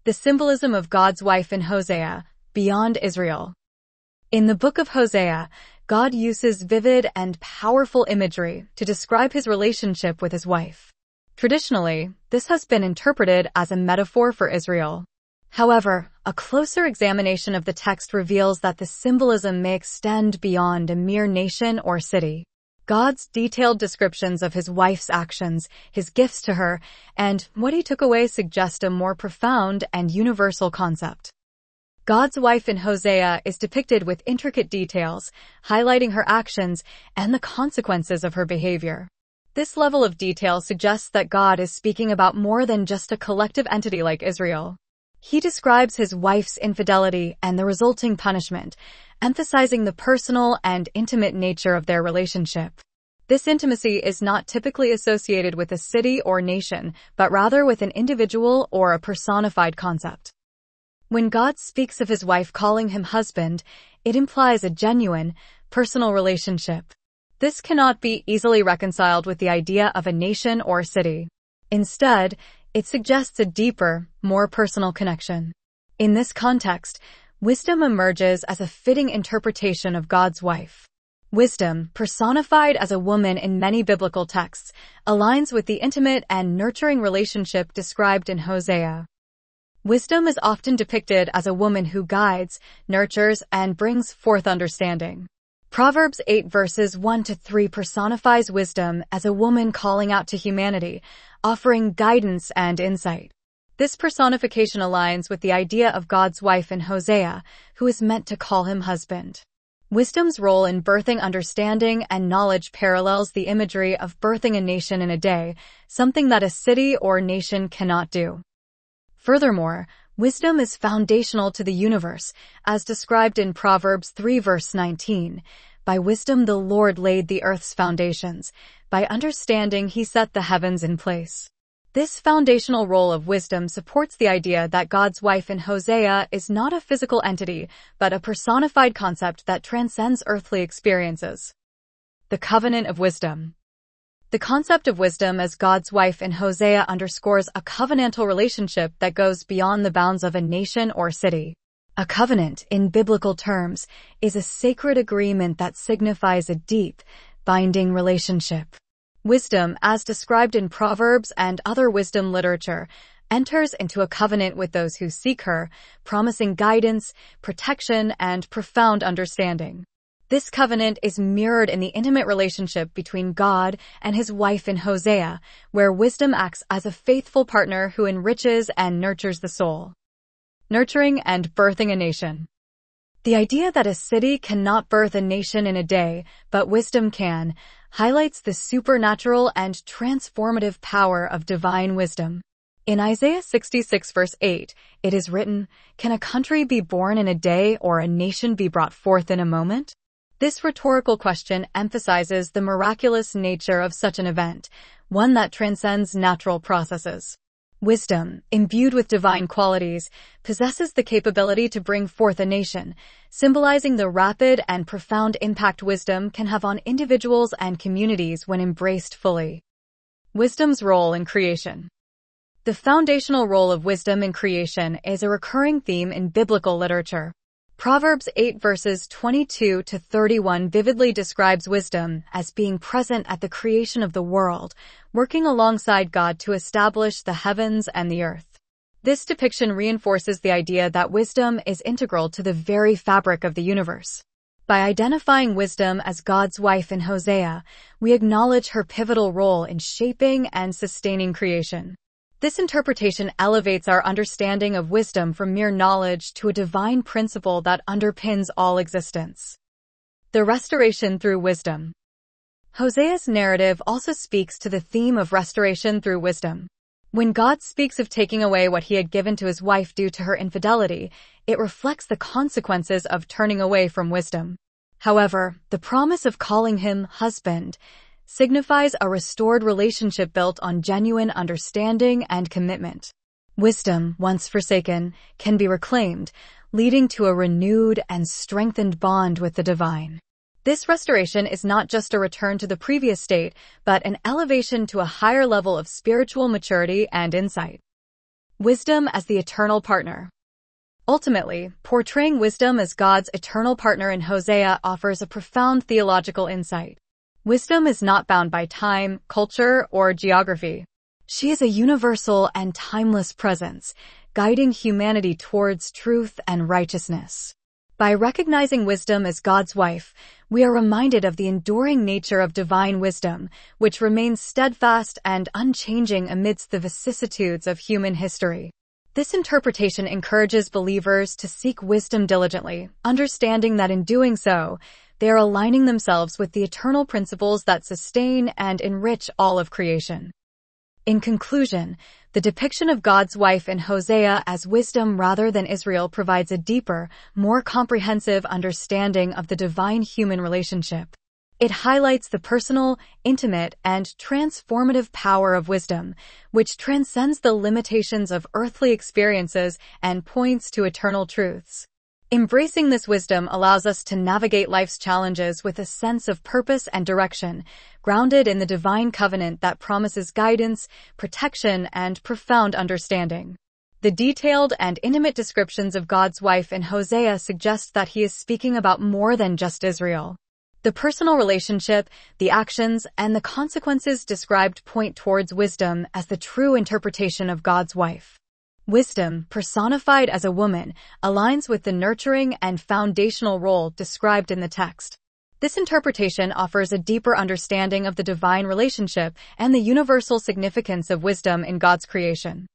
The symbolism of God's wife in Hosea, beyond Israel. In the book of Hosea, God uses vivid and powerful imagery to describe his relationship with his wife. Traditionally, this has been interpreted as a metaphor for Israel. However, a closer examination of the text reveals that the symbolism may extend beyond a mere nation or city. God's detailed descriptions of his wife's actions, his gifts to her, and what he took away suggest a more profound and universal concept. God's wife in Hosea is depicted with intricate details, highlighting her actions and the consequences of her behavior. This level of detail suggests that God is speaking about more than just a collective entity like Israel. He describes his wife's infidelity and the resulting punishment, emphasizing the personal and intimate nature of their relationship. This intimacy is not typically associated with a city or nation, but rather with an individual or a personified concept. When God speaks of his wife calling him husband, it implies a genuine, personal relationship. This cannot be easily reconciled with the idea of a nation or city. Instead, it suggests a deeper, more personal connection. In this context, wisdom emerges as a fitting interpretation of God's wife. Wisdom, personified as a woman in many biblical texts, aligns with the intimate and nurturing relationship described in Hosea. Wisdom is often depicted as a woman who guides, nurtures, and brings forth understanding. Proverbs 8 verses 1-3 personifies wisdom as a woman calling out to humanity, offering guidance and insight. This personification aligns with the idea of God's wife in Hosea, who is meant to call him husband. Wisdom's role in birthing understanding and knowledge parallels the imagery of birthing a nation in a day, something that a city or nation cannot do. Furthermore, wisdom is foundational to the universe, as described in Proverbs 3 verse 19. By wisdom the Lord laid the earth's foundations. By understanding he set the heavens in place. This foundational role of wisdom supports the idea that God's wife in Hosea is not a physical entity, but a personified concept that transcends earthly experiences. The covenant of wisdom. The concept of wisdom as God's wife in Hosea underscores a covenantal relationship that goes beyond the bounds of a nation or city. A covenant, in biblical terms, is a sacred agreement that signifies a deep, binding relationship. Wisdom, as described in Proverbs and other wisdom literature, enters into a covenant with those who seek her, promising guidance, protection, and profound understanding. This covenant is mirrored in the intimate relationship between God and his wife in Hosea, where wisdom acts as a faithful partner who enriches and nurtures the soul. Nurturing and birthing a nation. The idea that a city cannot birth a nation in a day, but wisdom can, highlights the supernatural and transformative power of divine wisdom. In Isaiah 66 verse 8, it is written, "Can a country be born in a day or a nation be brought forth in a moment?" This rhetorical question emphasizes the miraculous nature of such an event, one that transcends natural processes. Wisdom, imbued with divine qualities, possesses the capability to bring forth a nation, symbolizing the rapid and profound impact wisdom can have on individuals and communities when embraced fully. Wisdom's role in creation. The foundational role of wisdom in creation is a recurring theme in biblical literature. Proverbs 8 verses 22-31 vividly describes wisdom as being present at the creation of the world, working alongside God to establish the heavens and the earth. This depiction reinforces the idea that wisdom is integral to the very fabric of the universe. By identifying wisdom as God's wife in Hosea, we acknowledge her pivotal role in shaping and sustaining creation. This interpretation elevates our understanding of wisdom from mere knowledge to a divine principle that underpins all existence. The restoration through wisdom. Hosea's narrative also speaks to the theme of restoration through wisdom. When God speaks of taking away what he had given to his wife due to her infidelity, it reflects the consequences of turning away from wisdom. However, the promise of calling him husband signifies a restored relationship built on genuine understanding and commitment. Wisdom, once forsaken, can be reclaimed, leading to a renewed and strengthened bond with the divine. This restoration is not just a return to the previous state, but an elevation to a higher level of spiritual maturity and insight. Wisdom as the eternal partner. Ultimately, portraying wisdom as God's eternal partner in Hosea offers a profound theological insight. Wisdom is not bound by time, culture, or geography. She is a universal and timeless presence, guiding humanity towards truth and righteousness. By recognizing wisdom as God's wife, we are reminded of the enduring nature of divine wisdom, which remains steadfast and unchanging amidst the vicissitudes of human history. This interpretation encourages believers to seek wisdom diligently, understanding that in doing so, they are aligning themselves with the eternal principles that sustain and enrich all of creation. In conclusion, the depiction of God's wife in Hosea as wisdom rather than Israel provides a deeper, more comprehensive understanding of the divine-human relationship. It highlights the personal, intimate, and transformative power of wisdom, which transcends the limitations of earthly experiences and points to eternal truths. Embracing this wisdom allows us to navigate life's challenges with a sense of purpose and direction, grounded in the divine covenant that promises guidance, protection, and profound understanding. The detailed and intimate descriptions of God's wife in Hosea suggest that he is speaking about more than just Israel. The personal relationship, the actions, and the consequences described point towards wisdom as the true interpretation of God's wife. Wisdom, personified as a woman, aligns with the nurturing and foundational role described in the text. This interpretation offers a deeper understanding of the divine relationship and the universal significance of wisdom in God's creation.